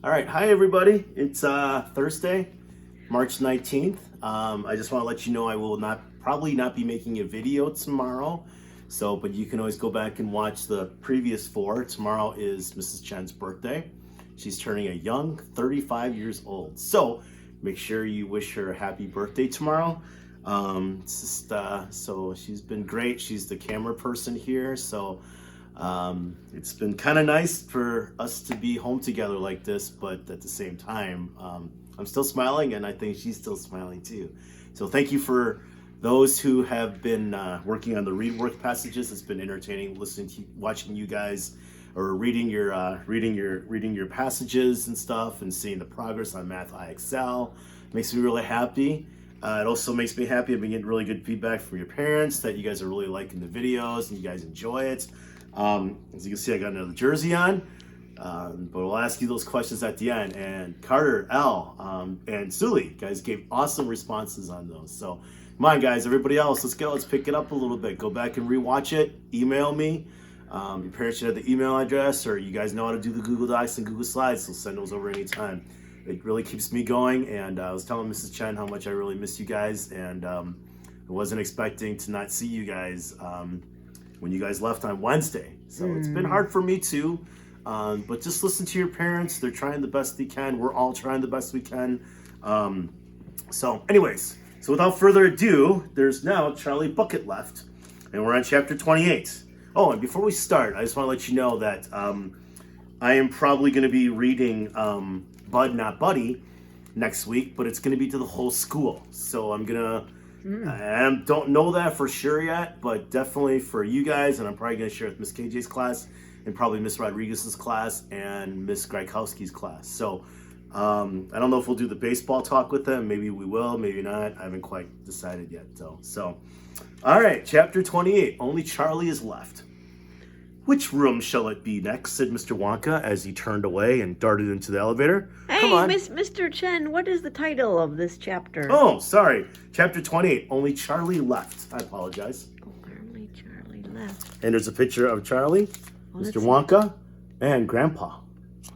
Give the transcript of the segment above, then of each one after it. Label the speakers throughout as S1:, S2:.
S1: All right, hi everybody. It's Thursday, March 19th. I just want to let you know I will probably not be making a video tomorrow. But you can always go back and watch the previous four. Tomorrow is Mrs. Chen's birthday. She's turning a young 35 years old. So make sure you wish her a happy birthday tomorrow. So she's been great. She's the camera person here. It's been kind of nice for us to be home together like this, but at the same time, I'm still smiling, and I think she's still smiling too. So thank you for those who have been working on the read work passages. It's been entertaining watching you guys, or reading your passages and stuff, and seeing the progress on Math IXL. Makes me really happy. It also makes me happy. I've been getting really good feedback from your parents that you guys are really liking the videos and you guys enjoy it. As you can see, I got another jersey on, but we'll ask you those questions at the end. And Carter, L, and Sully, guys gave awesome responses on those. So come on, guys, everybody else, let's go. Let's pick it up a little bit. Go back and rewatch it. Email me. Your parents should have the email address, or you guys know how to do the Google Docs and Google Slides, so send those over anytime. It really keeps me going. And I was telling Mrs. Chen how much I really miss you guys, and I wasn't expecting to not see you guys when you guys left on Wednesday. So it's been hard for me too. But just listen to your parents. They're trying the best they can. We're all trying the best we can. So without further ado, there's now Charlie Bucket left, and we're on chapter 28. Oh, and before we start, I just want to let you know that I am probably going to be reading Bud Not Buddy next week, but it's going to be to the whole school. So I'm going to I don't know that for sure yet, but definitely for you guys, and I'm probably going to share with Miss KJ's class, and probably Miss Rodriguez's class, and Miss Grykowski's class. So I don't know if we'll do the baseball talk with them. Maybe we will, maybe not. I haven't quite decided yet, though. So, all right, chapter 28. Only Charlie is left. Which room shall it be next? Said Mr. Wonka as he turned away and darted into the elevator.
S2: Hey,
S1: Come on.
S2: Mr. Chen, what is the title of this chapter?
S1: Oh, sorry. Chapter 28. Only Charlie left. I apologize.
S2: Only Charlie left.
S1: And there's a picture of Charlie,
S2: Well,
S1: Mr. Wonka, and Grandpa.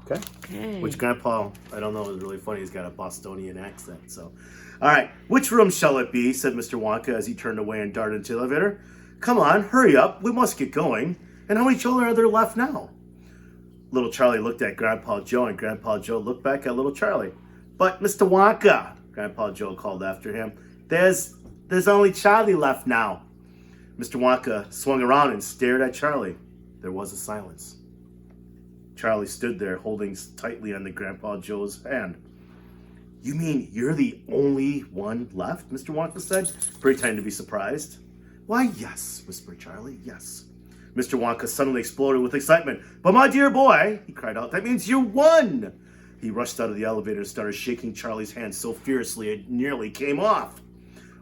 S1: Okay?
S2: Okay.
S1: Which Grandpa, I don't know, is really funny. He's got a Bostonian accent. So, all right. Which room shall it be? Said Mr. Wonka as he turned away and darted into the elevator. Come on, hurry up. We must get going. And how many children are there left now? Little Charlie looked at Grandpa Joe, and Grandpa Joe looked back at little Charlie. But Mr. Wonka, Grandpa Joe called after him, there's only Charlie left now. Mr. Wonka swung around and stared at Charlie. There was a silence. Charlie stood there holding tightly on the Grandpa Joe's hand. You mean you're the only one left? Mr. Wonka said, pretending to be surprised. Why, yes, whispered Charlie, yes. Mr. Wonka suddenly exploded with excitement. But my dear boy, he cried out, that means you won! He rushed out of the elevator and started shaking Charlie's hand so fiercely it nearly came off.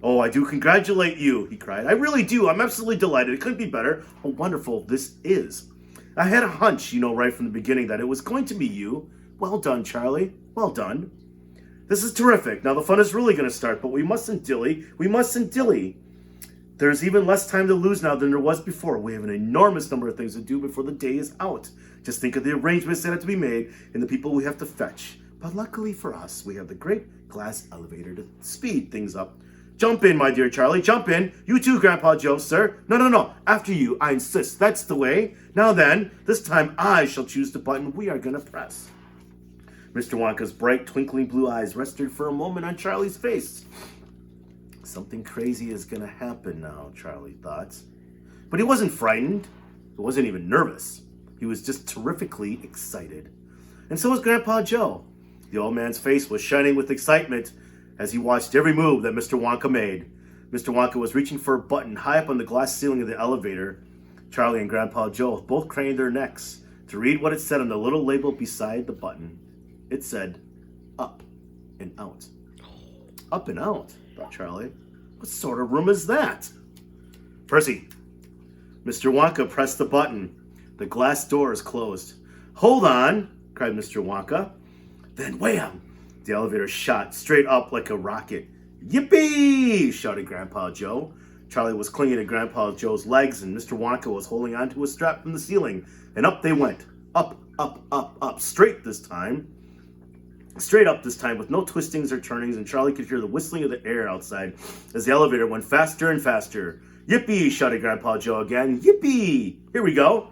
S1: Oh, I do congratulate you, he cried. I really do. I'm absolutely delighted. It couldn't be better. How wonderful this is. I had a hunch, right from the beginning that it was going to be you. Well done, Charlie. Well done. This is terrific. Now the fun is really going to start, but we mustn't dilly. We mustn't dilly. There's even less time to lose now than there was before. We have an enormous number of things to do before the day is out. Just think of the arrangements that have to be made and the people we have to fetch. But luckily for us, we have the great glass elevator to speed things up. Jump in, my dear Charlie, jump in. You too, Grandpa Joe, sir. No. After you, I insist. That's the way. Now then, this time I shall choose the button we are going to press. Mr. Wonka's bright, twinkling blue eyes rested for a moment on Charlie's face. Something crazy is going to happen now, Charlie thought. But he wasn't frightened. He wasn't even nervous. He was just terrifically excited. And so was Grandpa Joe. The old man's face was shining with excitement as he watched every move that Mr. Wonka made. Mr. Wonka was reaching for a button high up on the glass ceiling of the elevator. Charlie and Grandpa Joe both craned their necks to read what it said on the little label beside the button. It said, up and out. Up and out, thought Charlie. What sort of room is that? Percy. Mr. Wonka pressed the button. The glass door is closed. Hold on, cried Mr. Wonka. Then wham! The elevator shot straight up like a rocket. Yippee! Shouted Grandpa Joe. Charlie was clinging to Grandpa Joe's legs, and Mr. Wonka was holding onto a strap from the ceiling. And up they went. Up, up, up, up, straight this time. Straight up this time with no twistings or turnings, and Charlie could hear the whistling of the air outside as the elevator went faster and faster. Yippee, shouted Grandpa Joe again. Yippee! Here we go.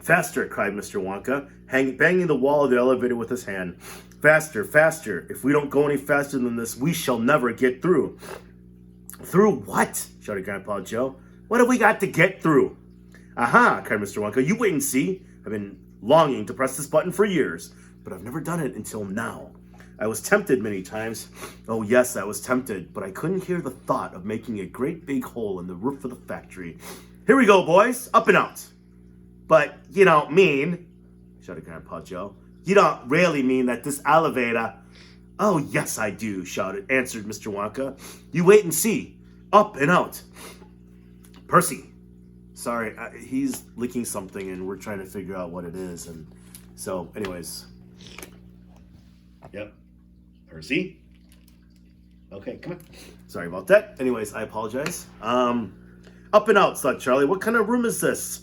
S1: Faster, cried Mr. Wonka, banging the wall of the elevator with his hand. Faster, faster. If we don't go any faster than this, we shall never get through. Through what? Shouted Grandpa Joe. What have we got to get through? Aha, cried Mr. Wonka. You wait and see. I've been longing to press this button for years, but I've never done it until now. I was tempted many times. Oh yes, I was tempted, but I couldn't hear the thought of making a great big hole in the roof of the factory. Here we go, boys. Up and out. But you don't mean, shouted Grandpa Joe, you don't really mean that this elevator... Oh, yes, I do, answered Mr. Wonka. You wait and see. Up and out. Percy. Sorry, he's licking something and we're trying to figure out what it is. And so, anyways. Yep. Percy. Okay, come on. Sorry about that. Anyways, I apologize. Up and out, thought Charlie. What kind of room is this?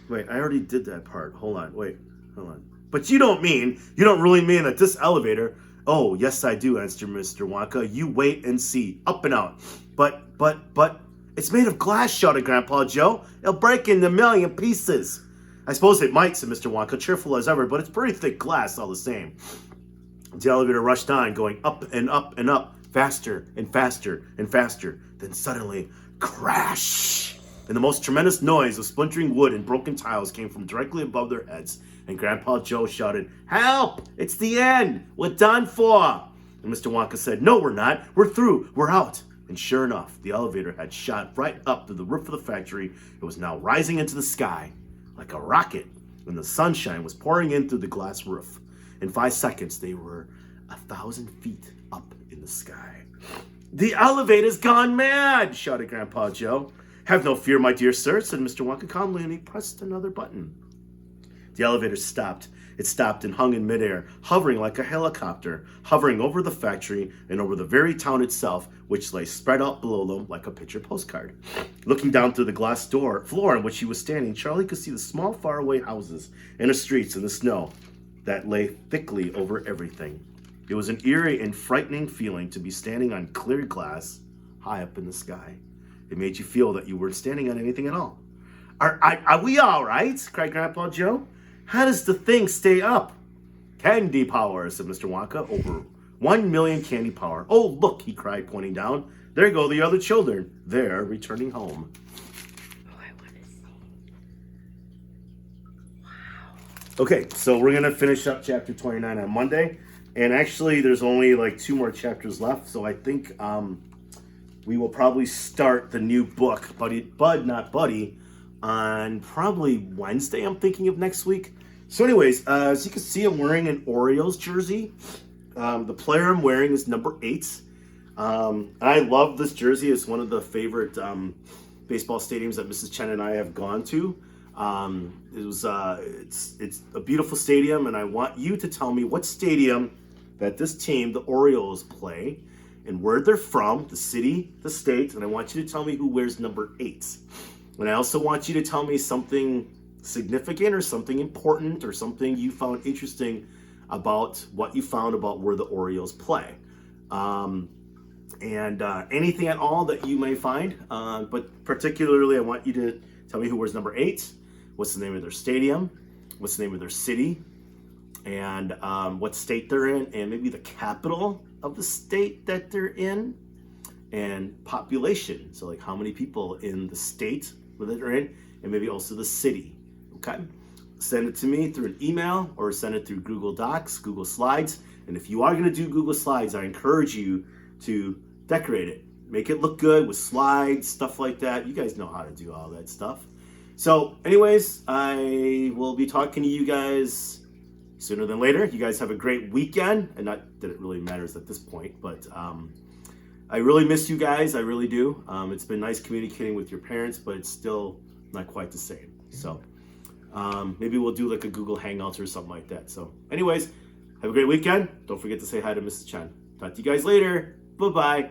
S1: Wait, I already did that part. Hold on. But you don't really mean that this elevator... Oh, yes, I do, answered Mr. Wonka. You wait and see. Up and out. But, it's made of glass, shouted Grandpa Joe. It'll break into a million pieces. I suppose it might, said Mr. Wonka, cheerful as ever, but it's pretty thick glass all the same. The elevator rushed on, going up and up and up, faster and faster and faster. Then suddenly, crash! And the most tremendous noise of splintering wood and broken tiles came from directly above their heads. And Grandpa Joe shouted, Help! It's the end! We're done for! And Mr. Wonka said, No, we're not. We're through. We're out. And sure enough, the elevator had shot right up to the roof of the factory. It was now rising into the sky like a rocket, and the sunshine was pouring in through the glass roof. In 5 seconds, they were 1,000 feet up in the sky. The elevator's gone mad, shouted Grandpa Joe. Have no fear, my dear sir, said Mr. Wonka calmly, and he pressed another button. The elevator stopped. It stopped and hung in midair, hovering like a helicopter, hovering over the factory and over the very town itself, which lay spread out below them like a picture postcard. Looking down through the glass floor on which he was standing, Charlie could see the small faraway houses and the streets and the snow that lay thickly over everything. It was an eerie and frightening feeling to be standing on clear glass high up in the sky. It made you feel that you weren't standing on anything at all. Are we all right? Cried Grandpa Joe. How does the thing stay up? Candy power, said Mr. Wonka. Over 1 million candy power. Oh, look, he cried, pointing down. There go the other children. They're returning home.
S2: Oh, I want to see. Wow.
S1: Okay, so we're going to finish up chapter 29 on Monday. And actually, there's only like 2 more chapters left. So I think we will probably start the new book, Bud Not Buddy, on probably Wednesday, I'm thinking of next week. So anyways, as you can see, I'm wearing an Orioles jersey. The player I'm wearing is number 8. I love this jersey. It's one of the favorite baseball stadiums that Mrs. Chen and I have gone to. It's a beautiful stadium, and I want you to tell me what stadium that this team, the Orioles, play, and where they're from, the city, the state, and I want you to tell me who wears number 8. And I also want you to tell me something significant or something important or something you found interesting about what you found about where the Orioles play. And anything at all that you may find. But particularly, I want you to tell me who wears number 8, what's the name of their stadium, what's the name of their city, and what state they're in, and maybe the capital of the state that they're in, and population. So like how many people in the state that they're in, and maybe also the city. Okay? Send it to me through an email or send it through Google Docs, Google Slides. And if you are going to do Google Slides, I encourage you to decorate it. Make it look good with slides, stuff like that. You guys know how to do all that stuff. So anyways, I will be talking to you guys sooner than later. You guys have a great weekend. And not that it really matters at this point, but I really miss you guys. I really do. It's been nice communicating with your parents, but it's still not quite the same. So maybe we'll do like a Google Hangouts or something like that. So anyways, have a great weekend. Don't forget to say hi to Mrs. Chen. Talk to you guys later. Bye-bye.